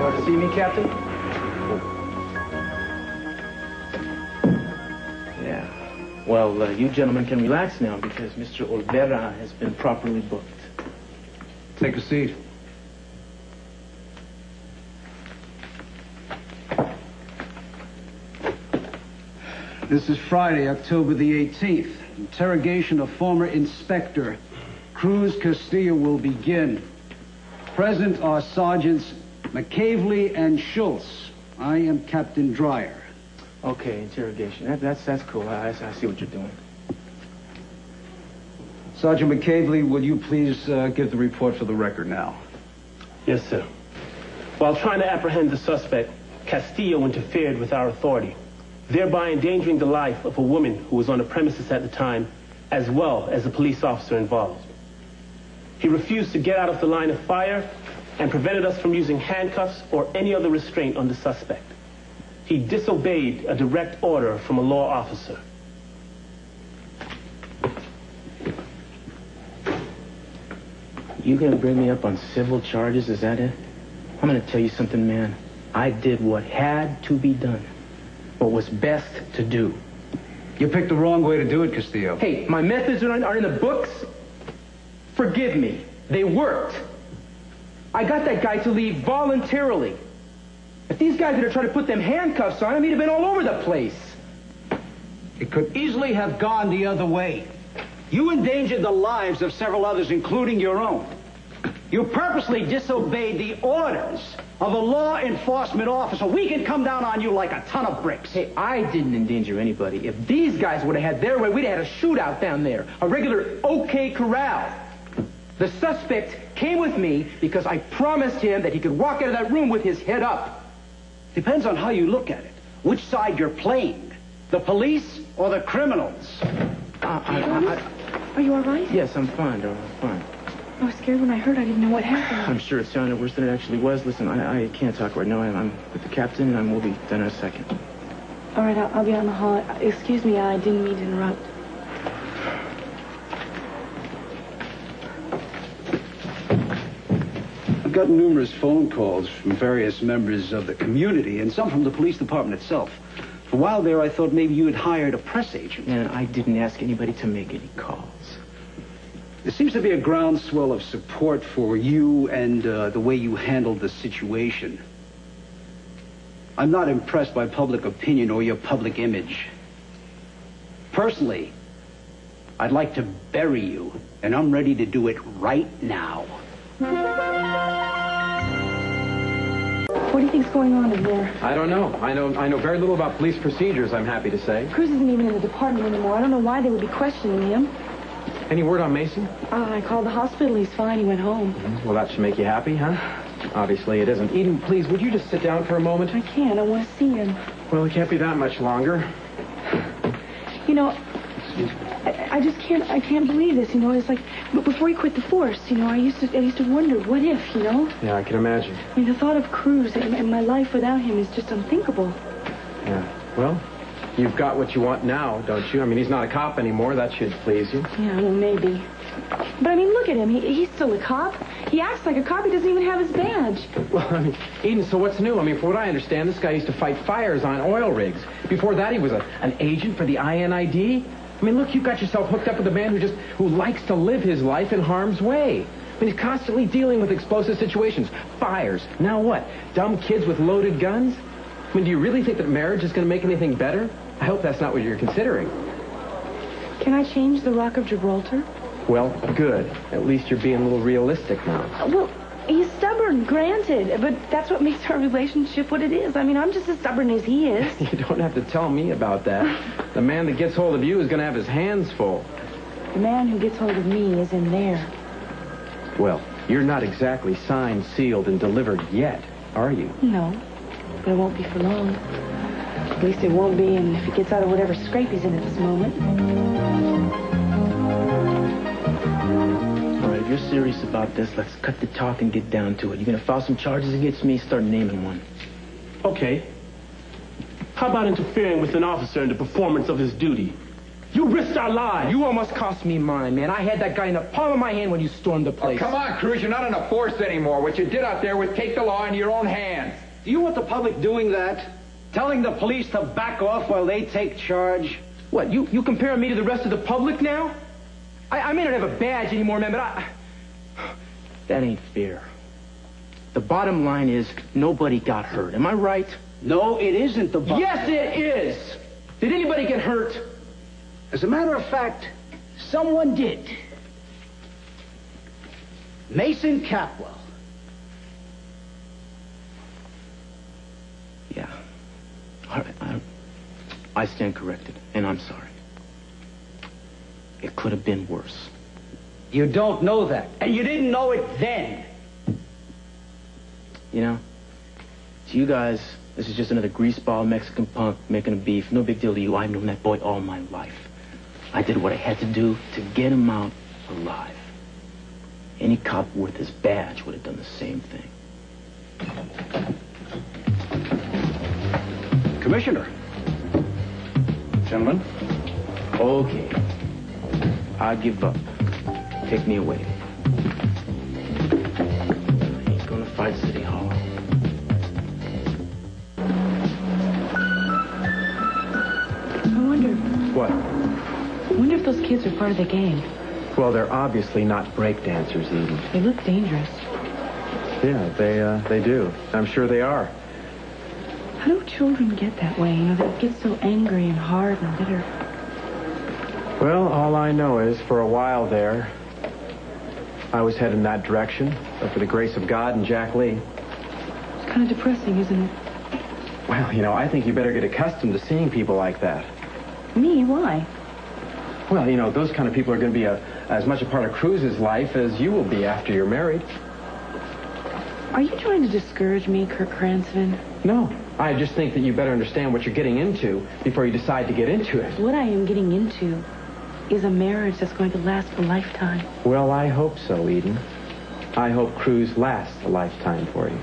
Want to see me, Captain? Yeah. Well, you gentlemen can relax now because Mr. Olvera has been properly booked. Take a seat. This is Friday, October the 18th. Interrogation of former Inspector Cruz Castillo will begin. Present are Sergeants McCavely and Schultz. I am Captain Dreyer. Okay, interrogation. That's cool. I see what you're doing. Sergeant McCavely, will you please give the report for the record now? Yes, sir. While trying to apprehend the suspect, Castillo interfered with our authority, thereby endangering the life of a woman who was on the premises at the time, as well as a police officer involved. He refused to get out of the line of fire and prevented us from using handcuffs or any other restraint on the suspect. He disobeyed a direct order from a law officer. You gonna bring me up on civil charges, is that it? I'm gonna tell you something, man. I did what had to be done. What was best to do. You picked the wrong way to do it, Castillo. Hey, my methods are in the books. Forgive me. They worked. I got that guy to leave voluntarily. If these guys had tried to put them handcuffs on him, he'd have been all over the place. It could easily have gone the other way. You endangered the lives of several others, including your own. You purposely disobeyed the orders of a law enforcement officer. We can come down on you like a ton of bricks. Hey, I didn't endanger anybody. If these guys would have had their way, we'd have had a shootout down there. A regular OK Corral. The suspect came with me because I promised him that he could walk out of that room with his head up. Depends on how you look at it. Which side you're playing. The police or the criminals. Are you all right? Yes, I'm fine, darling. I'm fine. I was scared when I heard. I didn't know what happened. I'm sure it sounded worse than it actually was. Listen, I can't talk right now. I'm with the captain, and we'll be done in a second. All right, I'll be on the hall. Excuse me, I didn't mean to interrupt. I've gotten numerous phone calls from various members of the community, and some from the police department itself. For a while there, I thought maybe you had hired a press agent. And I didn't ask anybody to make any calls. There seems to be a groundswell of support for you and the way you handled the situation. I'm not impressed by public opinion or your public image. Personally, I'd like to bury you, and I'm ready to do it right now. What do you think's going on in here? I don't know. I know very little about police procedures, I'm happy to say. Cruz isn't even in the department anymore. I don't know why they would be questioning him. Any word on Mason? I called the hospital. He's fine. He went home. Well, that should make you happy, huh? Obviously it isn't. Eden, please, would you just sit down for a moment? I can't. I want to see him. Well, it can't be that much longer. You know, I just can't. I can't believe this. You know, it's like before he quit the force. You know, I used to wonder, what if? You know. Yeah, I can imagine. I mean, the thought of Cruz and my life without him is just unthinkable. Yeah. Well, you've got what you want now, don't you? I mean, he's not a cop anymore. That should please you. Yeah, well, maybe. But I mean, look at him. He's still a cop. He acts like a cop. He doesn't even have his badge. Well, I mean, Eden, so what's new? I mean, for what I understand, this guy used to fight fires on oil rigs. Before that, he was an agent for the INID. I mean, look, you got yourself hooked up with a man who likes to live his life in harm's way. I mean, he's constantly dealing with explosive situations, fires. Now what? Dumb kids with loaded guns? I mean, do you really think that marriage is going to make anything better? I hope that's not what you're considering. Can I change the Rock of Gibraltar? Well, good. At least you're being a little realistic now. Well, he's stubborn, granted, but that's what makes our relationship what it is. I mean, I'm just as stubborn as he is. You don't have to tell me about that. The man that gets hold of you is going to have his hands full. The man who gets hold of me is in there. Well, you're not exactly signed, sealed, and delivered yet, are you? No, but it won't be for long. At least it won't be, and if he gets out of whatever scrape he's in at this moment. All right, if you're serious about this, let's cut the talk and get down to it. You're going to file some charges against me? Start naming one. Okay. How about interfering with an officer in the performance of his duty? You risked our lives. You almost cost me mine, man. I had that guy in the palm of my hand when you stormed the place. Oh, come on, Cruz. You're not on a force anymore. What you did out there was take the law into your own hands. Do you want the public doing that? Telling the police to back off while they take charge? What, you compare me to the rest of the public now? I may not have a badge anymore, man, but that ain't fair. The bottom line is nobody got hurt. Am I right? No, it isn't the bottom. Yes, it is. Did anybody get hurt? As a matter of fact, someone did. Mason Capwell. Yeah. All right, I stand corrected, and I'm sorry. It could have been worse. You don't know that, and you didn't know it then. You know, to you guys, this is just another greaseball Mexican punk making a beef. No big deal to you. I've known that boy all my life. I did what I had to do to get him out alive. Any cop worth his badge would have done the same thing. Commissioner. Gentlemen? Okay. I give up. Take me away. I ain't gonna fight City Hall. I wonder. What? I wonder if those kids are part of the gang. Well, they're obviously not breakdancers, Eden. They look dangerous. Yeah, they do. I'm sure they are. How do children get that way? You know, they get so angry and hard and bitter. Well, all I know is for a while there, I was heading that direction, but for the grace of God and Jack Lee. It's kind of depressing, isn't it? Well, you know, I think you better get accustomed to seeing people like that. Me? Why? Well, you know, those kind of people are going to be as much a part of Cruz's life as you will be after you're married. Are you trying to discourage me, Kirk Cranston? No, I just think that you better understand what you're getting into before you decide to get into it. What I am getting into is a marriage that's going to last a lifetime. Well, I hope so, Eden. I hope Cruz lasts a lifetime for you.